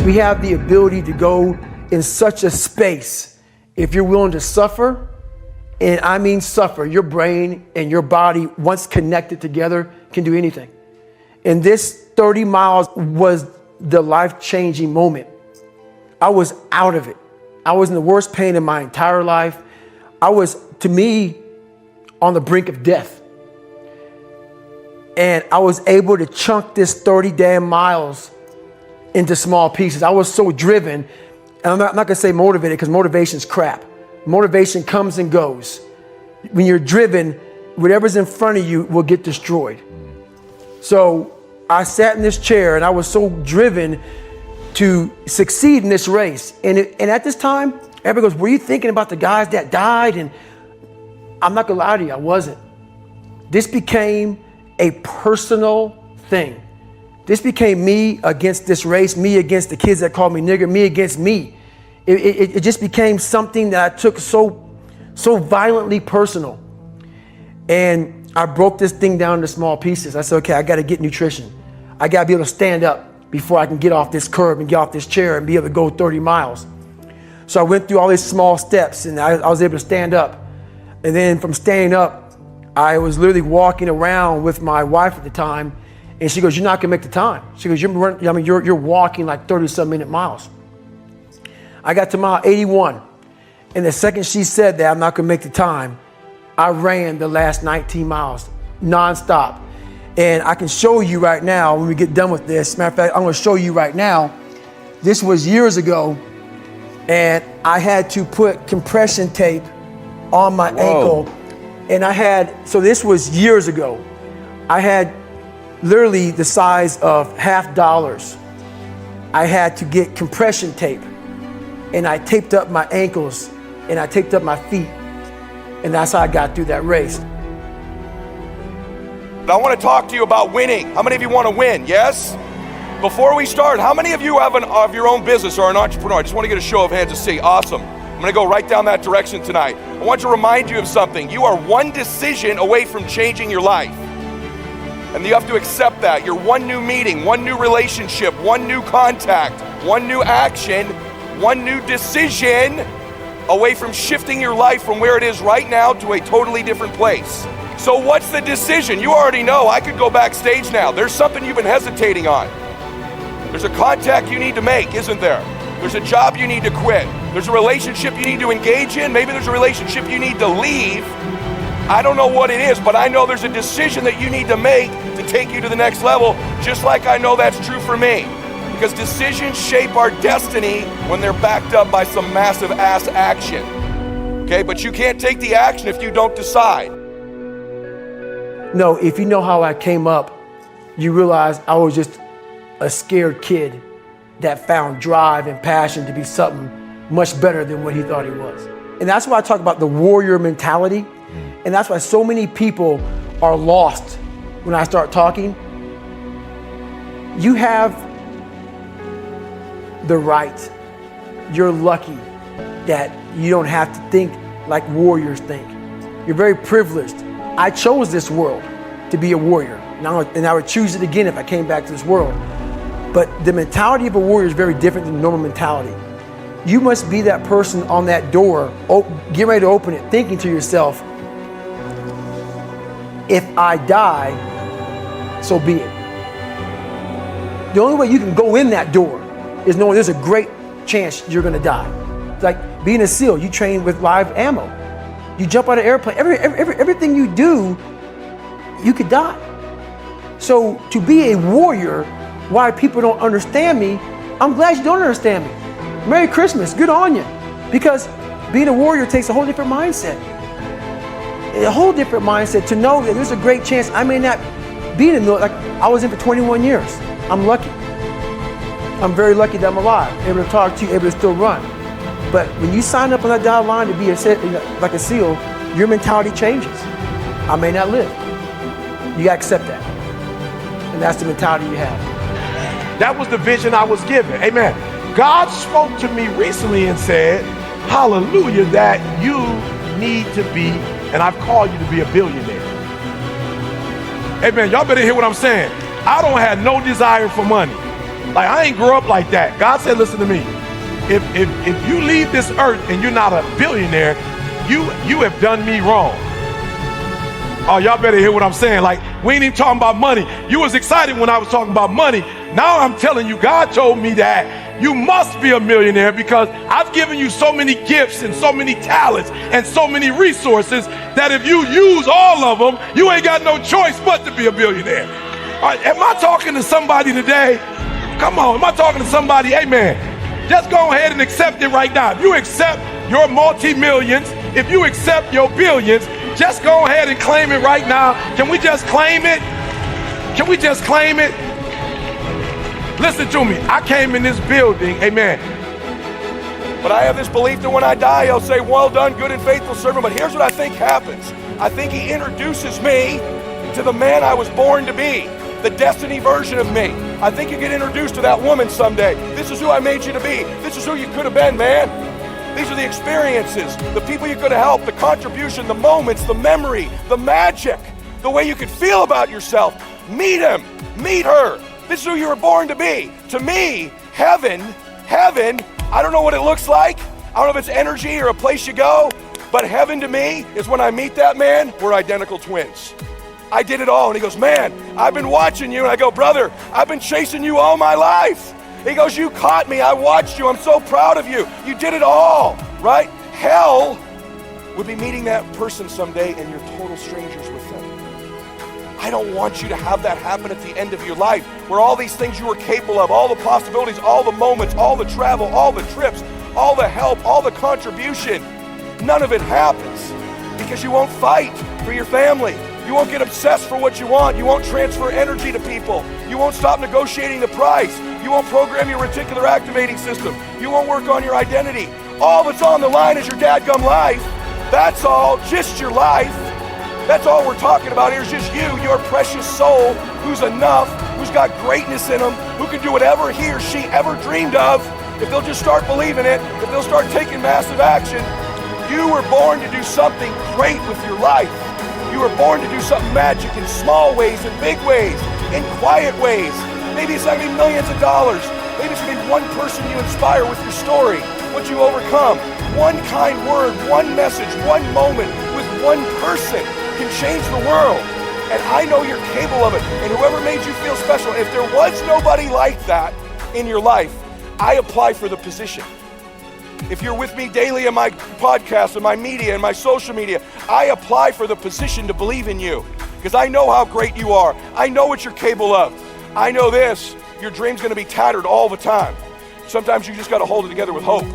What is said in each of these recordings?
We have the ability to go in such a space if you're willing to suffer, and I mean suffer. Your brain and your body, once connected together, can do anything. And this 30 miles was the life-changing moment. I was out of it. I was in the worst pain in my entire life. I was, to me, on the brink of death. And I was able to chunk this 30 damn miles into small pieces. I was so driven, and I'm not gonna say motivated, because motivation's crap. Motivation comes and goes. When you're driven, whatever's in front of you will get destroyed. So I sat in this chair and I was so driven to succeed in this race. And at this time, everybody goes, were you thinking about the guys that died? And I'm not gonna lie to you, I wasn't. This became a personal thing. This became me against this race, me against the kids that called me nigger, me against me. It just became something that I took so violently personal. And I broke this thing down into small pieces. I said, okay, I gotta get nutrition. I gotta be able to stand up before I can get off this curb and get off this chair and be able to go 30 miles. So I went through all these small steps, and I was able to stand up. And then from standing up, I was literally walking around with my wife at the time, and she goes, you're not gonna make the time. She goes, you're walking like 30-some minute miles. I got to mile 81, and the second she said that I'm not gonna make the time, I ran the last 19 miles nonstop. And I can show you right now when we get done with this. Matter of fact, I'm gonna show you right now. This was years ago, and I had to put compression tape on my ankle. And so this was years ago. I had literally the size of $50. I had to get compression tape, and I taped up my ankles and I taped up my feet. And that's how I got through that race. I want to talk to you about winning. How many of you want to win? Yes? Before we start, how many of you have of your own business or an entrepreneur? I just want to get a show of hands to see. Awesome. I'm going to go right down that direction tonight. I want to remind you of something. You are one decision away from changing your life. And you have to accept that. You're one new meeting, one new relationship, one new contact, one new action, one new decision away from shifting your life from where it is right now to a totally different place. So what's the decision? You already know. I could go backstage now. There's something you've been hesitating on. There's a contact you need to make, isn't there? There's a job you need to quit. There's a relationship you need to engage in. Maybe there's a relationship you need to leave. I don't know what it is, but I know there's a decision that you need to make to take you to the next level, just like I know that's true for me. Because decisions shape our destiny when they're backed up by some massive ass action. Okay, but you can't take the action if you don't decide. No, if you know how I came up, you realize I was just a scared kid that found drive and passion to be something much better than what he thought he was. And that's why I talk about the warrior mentality. And that's why so many people are lost when I start talking. You have the right. You're lucky that you don't have to think like warriors think. You're very privileged. I chose this world to be a warrior. And I would choose it again if I came back to this world. But the mentality of a warrior is very different than the normal mentality. You must be that person on that door, get ready to open it, thinking to yourself, if I die, so be it. The only way you can go in that door is knowing there's a great chance you're gonna die. It's like being a SEAL, you train with live ammo. You jump out of an airplane, everything you do, you could die. So to be a warrior, why people don't understand me, I'm glad you don't understand me. Merry Christmas, good on you. Because being a warrior takes a whole different mindset. A whole different mindset to know that there's a great chance I may not be in the military. Like I was in for 21 years. I'm lucky. I'm very lucky that I'm alive, able to talk to you, able to still run. But when you sign up on that dotted line to be like a SEAL, your mentality changes. I may not live. You gotta accept that. And that's the mentality you have. That was the vision I was given. Amen. God spoke to me recently and said, hallelujah, that you need to be, and I've called you to be a billionaire. Amen. Y'all better hear what I'm saying. I don't have no desire for money. Like, I ain't grow up like that. God said, listen to me. If you leave this earth and you're not a billionaire, you have done me wrong. Oh, y'all better hear what I'm saying. Like, we ain't even talking about money. You was excited when I was talking about money. Now I'm telling you, God told me that you must be a millionaire because I've given you so many gifts and so many talents and so many resources that if you use all of them, you ain't got no choice but to be a billionaire. All right, am I talking to somebody today? Come on, am I talking to somebody? Amen. Just go ahead and accept it right now. If you accept your multi-millions, if you accept your billions, just go ahead and claim it right now. Can we just claim it? Can we just claim it? Listen to me. I came in this building, amen. But I have this belief that when I die, he'll say, well done, good and faithful servant. But here's what I think happens. I think he introduces me to the man I was born to be, the destiny version of me. I think you get introduced to that woman someday. This is who I made you to be. This is who you could have been, man. These are the experiences, the people you could have helped, the contribution, the moments, the memory, the magic, the way you could feel about yourself. Meet him, meet her. This is who you were born to be. To me, heaven, I don't know what it looks like. I don't know if it's energy or a place you go, but heaven to me is when I meet that man, we're identical twins. I did it all. And he goes, man, I've been watching you. And I go, brother, I've been chasing you all my life. He goes, you caught me. I watched you. I'm so proud of you. You did it all, right? Hell would be meeting that person someday and you're total strangers with them. I don't want you to have that happen at the end of your life, where all these things you were capable of, all the possibilities, all the moments, all the travel, all the trips, all the help, all the contribution, none of it happens because you won't fight for your family. You won't get obsessed for what you want. You won't transfer energy to people. You won't stop negotiating the price. You won't program your reticular activating system. You won't work on your identity. All that's on the line is your dadgum life. That's all, just your life. That's all we're talking about here is just you, your precious soul, who's enough, who's got greatness in them, who can do whatever he or she ever dreamed of. If they'll just start believing it, if they'll start taking massive action, you were born to do something great with your life. You were born to do something magic in small ways, in big ways, in quiet ways. Maybe it's not going to be millions of dollars. Maybe it's going to be one person you inspire with your story, what you overcome. One kind word, one message, one moment with one person can change the world. And I know you're capable of it. And whoever made you feel special, if there was nobody like that in your life, I apply for the position. If you're with me daily in my podcast, in my media, in my social media, I apply for the position to believe in you because I know how great you are. I know what you're capable of. I know this, your dream's going to be tattered all the time. Sometimes you just got to hold it together with hope.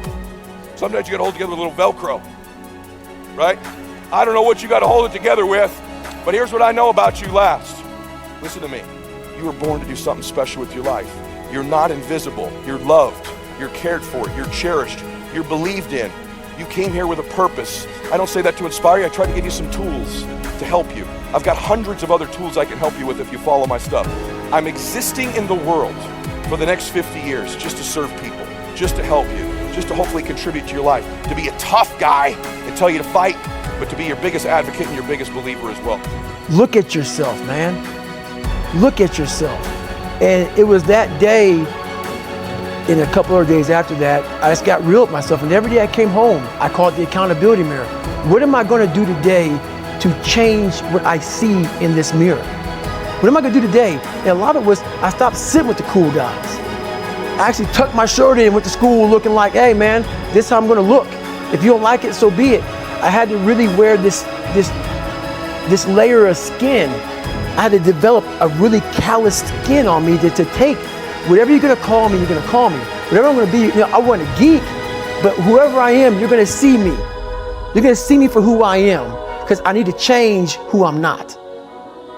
Sometimes you got to hold it together with a little Velcro, right? I don't know what you got to hold it together with, but here's what I know about you last. Listen to me. You were born to do something special with your life. You're not invisible. You're loved. You're cared for. You're cherished. You're believed in. You came here with a purpose. I don't say that to inspire you. I try to give you some tools to help you. I've got hundreds of other tools I can help you with if you follow my stuff. I'm existing in the world for the next 50 years just to serve people, just to help you, just to hopefully contribute to your life, to be a tough guy and tell you to fight, but to be your biggest advocate and your biggest believer as well. Look at yourself, man. Look at yourself. And it was that day, and a couple of days after that, I just got real with myself. And every day I came home, I called it the accountability mirror. What am I going to do today to change what I see in this mirror? What am I going to do today? And a lot of it was, I stopped sitting with the cool guys. I actually tucked my shirt in, went to school looking like, hey man, this is how I'm going to look. If you don't like it, so be it. I had to really wear this layer of skin. I had to develop a really calloused skin on me to take whatever you're gonna call me, you're gonna call me. Whatever I'm gonna be, I wasn't a geek, but whoever I am, you're gonna see me. You're gonna see me for who I am, because I need to change who I'm not.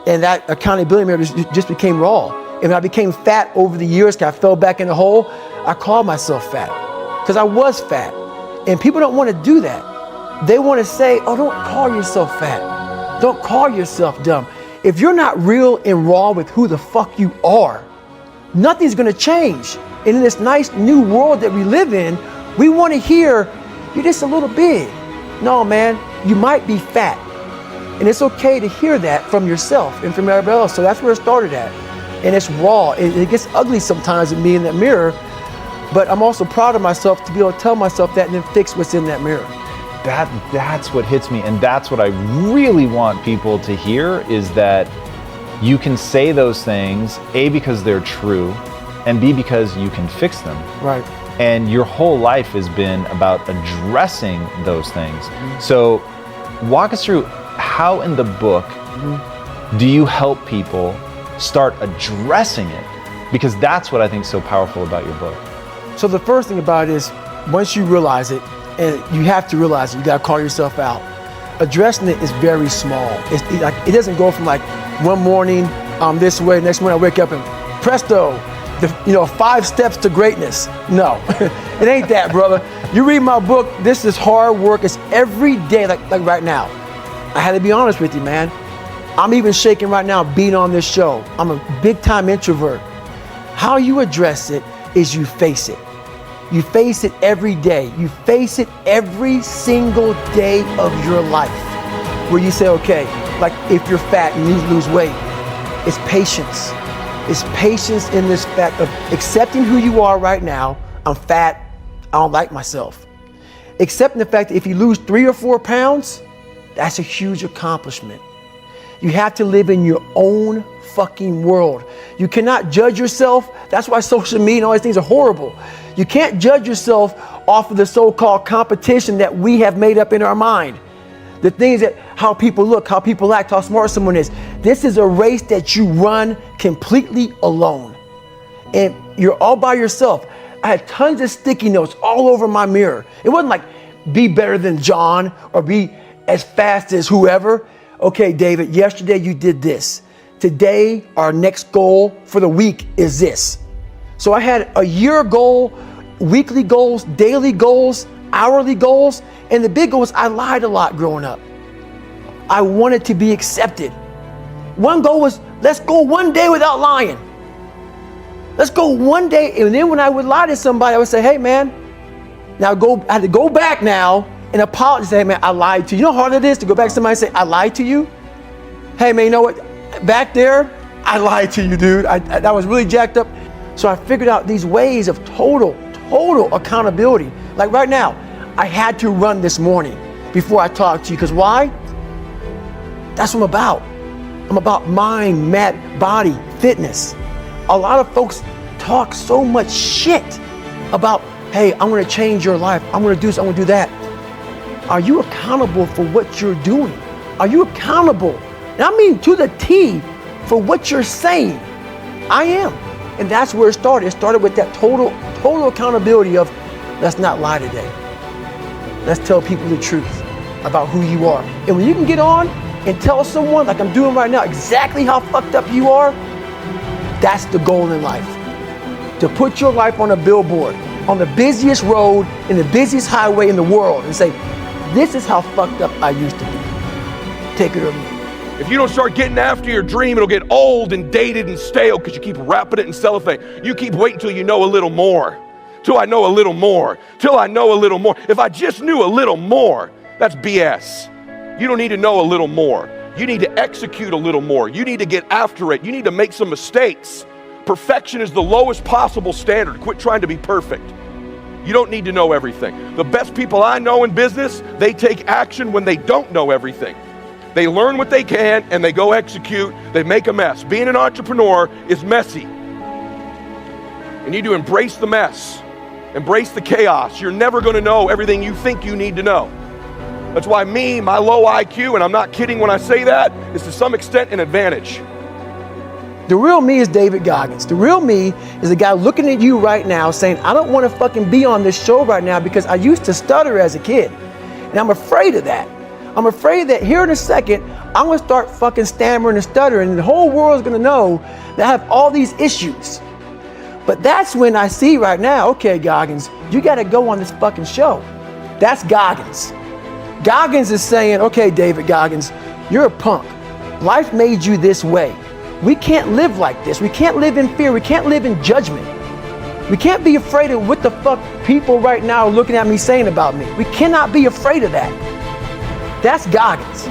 And that accountability mirror just became raw. And when I became fat over the years, because I fell back in the hole, I called myself fat, because I was fat. And people don't wanna do that. They wanna say, oh, don't call yourself fat. Don't call yourself dumb. If you're not real and raw with who the fuck you are, nothing's gonna change. And in this nice new world that we live in, we wanna hear, you're just a little big. No, man, you might be fat. And it's okay to hear that from yourself and from everybody else. So that's where it started at. and it's raw. It gets ugly sometimes with me in that mirror, but I'm also proud of myself to be able to tell myself that and then fix what's in that mirror. That's what hits me, and that's what I really want people to hear, is that you can say those things, A, because they're true, and B, because you can fix them. Right. And your whole life has been about addressing those things. So walk us through how in the book do you help people start addressing it? Because that's what I think is so powerful about your book. So the first thing about it is, once you realize it, and you have to realize it, you gotta call yourself out. Addressing it is very small. It doesn't go from like one morning I'm this way, next morning I wake up and presto, 5 steps to greatness. No, it ain't that, brother. You read my book, this is hard work. It's every day, like right now. I had to be honest with you, man. I'm even shaking right now being on this show. I'm a big time introvert. How you address it is you face it. You face it every day. You face it every single day of your life. Where you say, okay, like if you're fat and you need to lose weight, it's patience. It's patience in this fact of accepting who you are right now. I'm fat, I don't like myself. Accepting the fact that if you lose 3 or 4 pounds, that's a huge accomplishment. You have to live in your own fucking world. You cannot judge yourself. That's why social media and all these things are horrible. You can't judge yourself off of the so-called competition that we have made up in our mind. The things that, how people look, how people act, how smart someone is. This is a race that you run completely alone. And you're all by yourself. I had tons of sticky notes all over my mirror. It wasn't like, be better than John or be as fast as whoever. Okay, David, yesterday you did this. Today, our next goal for the week is this. So I had a year goal, weekly goals, daily goals, hourly goals, and the big goal was I lied a lot growing up. I wanted to be accepted. One goal was, let's go one day without lying. Let's go one day, and then when I would lie to somebody, I would say, hey man, I had to go back now and apologize, say, hey man, I lied to you. You know how hard it is to go back to somebody and say, I lied to you? Hey man, you know what? Back there, I lied to you, dude. I was really jacked up. So I figured out these ways of total accountability. Like right now, I had to run this morning before I talked to you, because why? That's what I'm about. I'm about mind, body, fitness. A lot of folks talk so much shit about, hey, I'm gonna change your life. I'm gonna do this, I'm gonna do that. Are you accountable for what you're doing? Are you accountable? And I mean to the T for what you're saying. I am. And that's where it started. It started with that total accountability of, let's not lie today. Let's tell people the truth about who you are. And when you can get on and tell someone, like I'm doing right now, exactly how fucked up you are, that's the goal in life. To put your life on a billboard, on the busiest road, in the busiest highway in the world, and say, this is how fucked up I used to be. Take it or leave it. If you don't start getting after your dream, it'll get old and dated and stale because you keep wrapping it in cellophane. You keep waiting till you know a little more. Till I know a little more. Till I know a little more. If I just knew a little more, that's BS. You don't need to know a little more. You need to execute a little more. You need to get after it. You need to make some mistakes. Perfection is the lowest possible standard. Quit trying to be perfect. You don't need to know everything. The best people I know in business, they take action when they don't know everything. They learn what they can and they go execute. They make a mess. Being an entrepreneur is messy. You need to embrace the mess. Embrace the chaos. You're never going to know everything you think you need to know. That's why my low IQ, and I'm not kidding when I say that, is to some extent an advantage. The real me is David Goggins. The real me is a guy looking at you right now saying, I don't want to fucking be on this show right now because I used to stutter as a kid. And I'm afraid of that. I'm afraid that here in a second, I'm gonna start fucking stammering and stuttering and the whole world's gonna know that I have all these issues. But that's when I see right now, okay, Goggins, you gotta go on this fucking show. That's Goggins. Goggins is saying, okay, David Goggins, you're a punk. Life made you this way. We can't live like this. We can't live in fear. We can't live in judgment. We can't be afraid of what the fuck people right now are looking at me saying about me. We cannot be afraid of that. That's Goggins.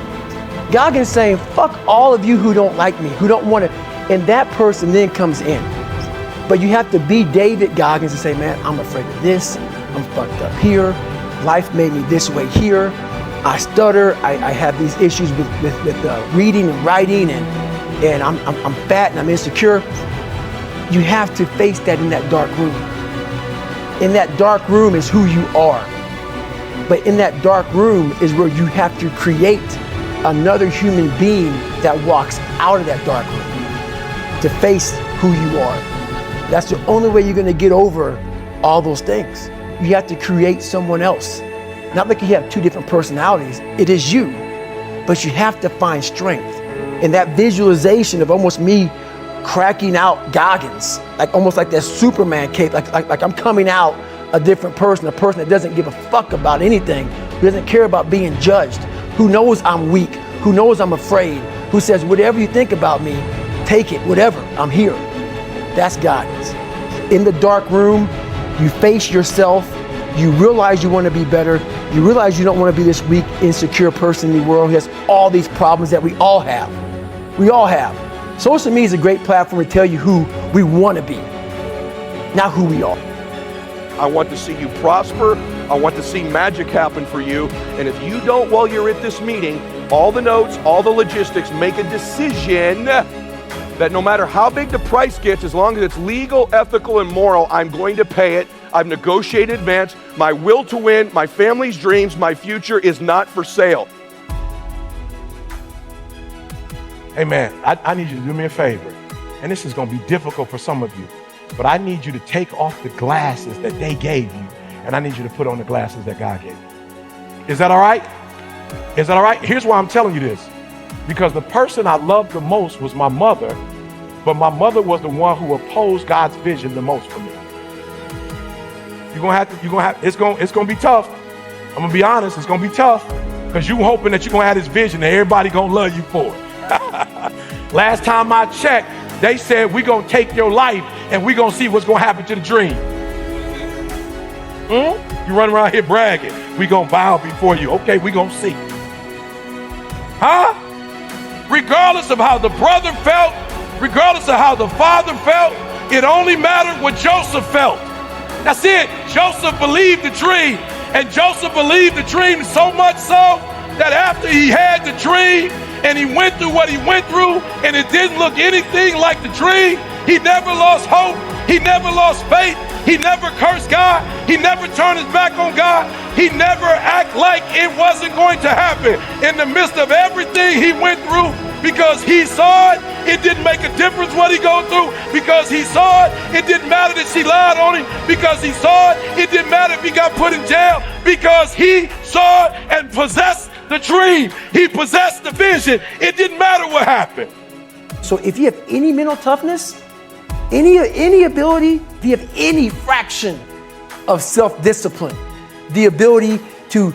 Goggins saying, fuck all of you who don't like me, who don't want to And that person then comes in. But you have to be David Goggins and say, man, I'm afraid of this. I'm fucked up here. Life made me this way here. I stutter. I have these issues with reading and writing, and I'm fat and I'm insecure. You have to face that in that dark room. In that dark room is who you are. But in that dark room is where you have to create another human being that walks out of that dark room to face who you are. That's the only way you're gonna get over all those things. You have to create someone else. Not like you have two different personalities, it is you. But you have to find strength. And that visualization of almost me cracking out Goggins, like almost like that Superman cape, like I'm coming out a different person, a person that doesn't give a fuck about anything, who doesn't care about being judged, who knows I'm weak, who knows I'm afraid, who says, whatever you think about me, take it, whatever, I'm here. That's Goggins. In the dark room, you face yourself, you realize you want to be better, you realize you don't want to be this weak, insecure person in the world who has all these problems that we all have. We all have. Social media is a great platform to tell you who we want to be, not who we are. I want to see you prosper. I want to see magic happen for you. And if you don't, while you're at this meeting, all the notes, all the logistics, make a decision that no matter how big the price gets, as long as it's legal, ethical, and moral, I'm going to pay it. I've negotiated advance. My will to win, my family's dreams, my future is not for sale. Hey man, I need you to do me a favor. And this is gonna be difficult for some of you, but I need you to take off the glasses that they gave you, and I need you to put on the glasses that God gave you. Is that all right? Is that all right? Here's why I'm telling you this. Because the person I loved the most was my mother, but my mother was the one who opposed God's vision the most for me. It's gonna be tough. I'm gonna be honest, it's gonna be tough, because you hoping that you're gonna have this vision and everybody gonna love you for it. Last time I checked, they said we're gonna take your life and we're gonna see what's gonna happen to the dream. You run around here bragging, we gonna bow before you. Okay, we gonna see. Huh? Regardless of how the brother felt, regardless of how the father felt, it only mattered what Joseph felt. That's it. Joseph believed the dream, and Joseph believed the dream so much so that after he had the dream and he went through what he went through and it didn't look anything like the dream, he never lost hope, he never lost faith, he never cursed God, he never turned his back on God, he never acted like it wasn't going to happen in the midst of everything he went through, because he saw it. It didn't make a difference what he go through, because he saw it. It didn't matter that she lied on him, because he saw it. It didn't matter if he got put in jail, because he saw it and possessed the dream. He possessed the vision. It didn't matter what happened. So if you have any mental toughness, any ability, if you have any fraction of self-discipline, the ability to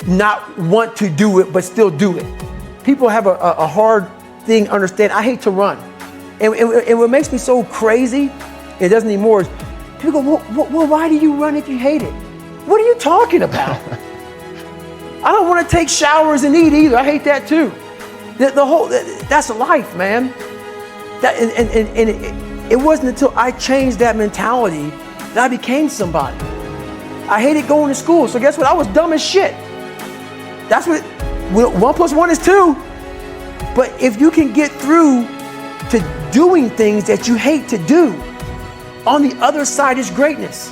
not want to do it but still do it. People have a hard thing understand. I hate to run. And what makes me so crazy, it doesn't anymore, is people go, well, why do you run if you hate it? What are you talking about? I don't want to take showers and eat either. I hate that too. That's life, man. It wasn't until I changed that mentality that I became somebody. I hated going to school, so guess what? I was dumb as shit. That's what 1 + 1 is 2. But if you can get through to doing things that you hate to do, on the other side is greatness.